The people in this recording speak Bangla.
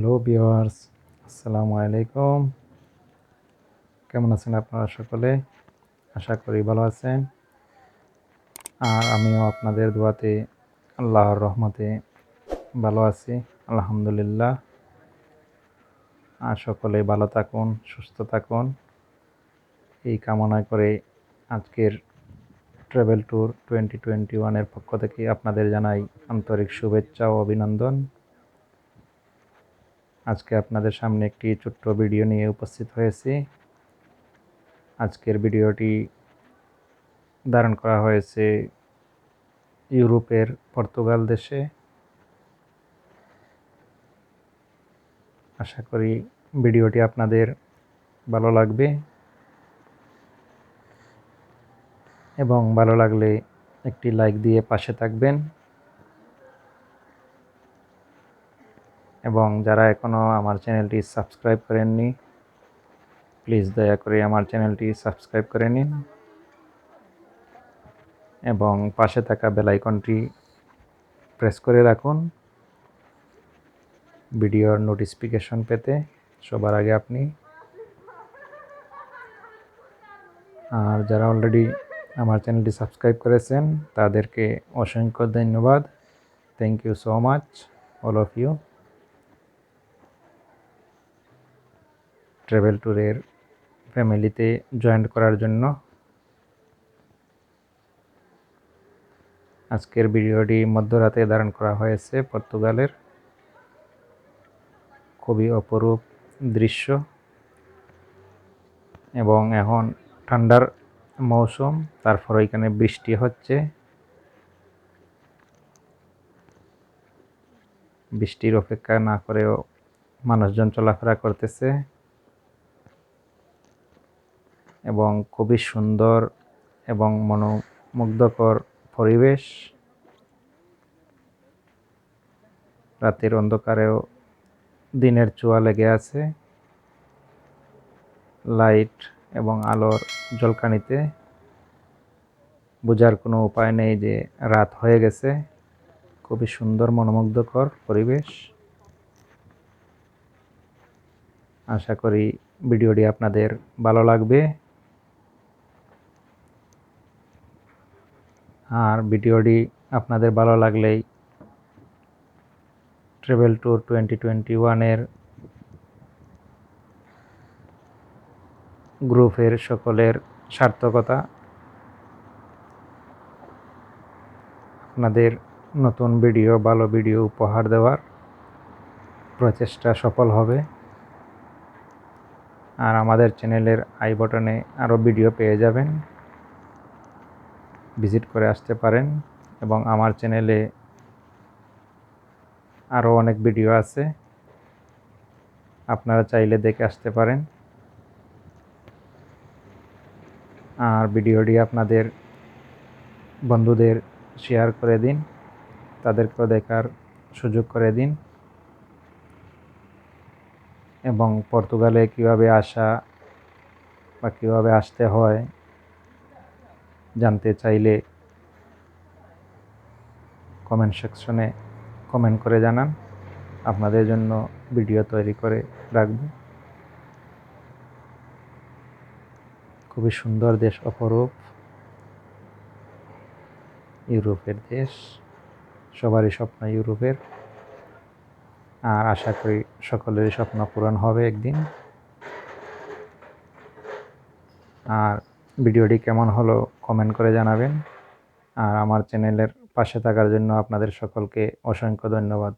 হ্যালো ভিউয়ার্স, আসসালামু আলাইকুম। কেমন আছেন আপনারা সকলে? আশা করি ভালো আছেন। আর আমিও আপনাদের দোয়াতে আল্লাহর রহমতে ভালো আছি, আলহামদুলিল্লাহ। আর সকলে ভালো থাকুন, সুস্থ থাকুন, এই কামনা করে আজকের ট্রাভেল ট্যুর 2021 পক্ষ থেকে আপনাদের জানাই আন্তরিক শুভেচ্ছা ও অভিনন্দন। আজকে আপনাদের সামনে একটি ছোট্ট ভিডিও নিয়ে উপস্থিত হয়েছি। আজকের ভিডিওটি ধারণ করা হয়েছে ইউরোপের পর্তুগাল দেশে। আশা করি ভিডিওটি আপনাদের ভালো লাগবে এবং ভালো লাগলে একটি লাইক দিয়ে পাশে থাকবেন এবং যারা এখনও আমার চ্যানেলটি সাবস্ক্রাইব করেননি, প্লিজ দয়া করে আমার চ্যানেলটি সাবস্ক্রাইব করে নিন এবং পাশে থাকা বেল আইকনটি প্রেস করে রাখুন ভিডিওর নোটিফিকেশন পেতে সবার আগে আপনি। আর যারা অলরেডি আমার চ্যানেলটি সাবস্ক্রাইব করেছেন তাদেরকে অসংখ্য ধন্যবাদ। Thank you so much all of you. Travel ট্যুরের ফ্যামিলিতে জয়েন করার জন্য আজকের ভিডিওটি মধ্যরাতে ধারণ করা হয়েছে পর্তুগালের। খুবই অপরূপ দৃশ্য এবং এখন ঠান্ডার মৌসুম, তারপর এখানে বৃষ্টি হচ্ছে। বৃষ্টির অপেক্ষা না করেও মানুষজন চলাফেরা করতেছে এবং খুবই সুন্দর এবং মনোমুগ্ধকর পরিবেশ। রাতের অন্ধকারেও দিনের ছোঁয়া লেগে আছে লাইট এবং আলোর ঝলকানিতে। বোঝার কোনো উপায় নেই যে রাত হয়ে গেছে। খুবই সুন্দর মনোমুগ্ধকর পরিবেশ। আশা করি ভিডিওটি আপনাদের ভালো লাগবে। আর ভিডিওটি আপনাদের ভালো লাগলেই ট্রাভেল ট্যুর 2021 গ্রুপের সকলের সার্থকতা, আপনাদের নতুন ভিডিও, ভালো ভিডিও উপহার দেওয়ার প্রচেষ্টা সফল হবে। আর আমাদের চ্যানেলের আই বাটনে আরও ভিডিও পেয়ে যাবেন, ভিজিট করে আসতে পারেন। এবং আমার চ্যানেলে আরও অনেক ভিডিও আছে, আপনারা চাইলে দেখে আসতে পারেন। আর ভিডিওটি আপনাদের বন্ধুদের শেয়ার করে দিন, তাদেরকেও দেখার সুযোগ করে দিন। এবং পর্তুগালে কিভাবে আসা বা কিভাবে আসতে হয় জানতে চাইলে কমেন্ট সেকশনে কমেন্ট করে জানান, আপনাদের জন্য ভিডিও তৈরি করে রাখব। খুবই সুন্দর দেশ, অপরূপ ইউরোপের দেশ। সবারই স্বপ্ন ইউরোপের। আর আশা করি সকলেরই স্বপ্ন পূরণ হবে একদিন। আর ভিডিওটি কেমন হলো কমেন্ট করে জানাবেন। আর আমার চ্যানেলের পাশে থাকার জন্য আপনাদের সকলকে অসংখ্য ধন্যবাদ।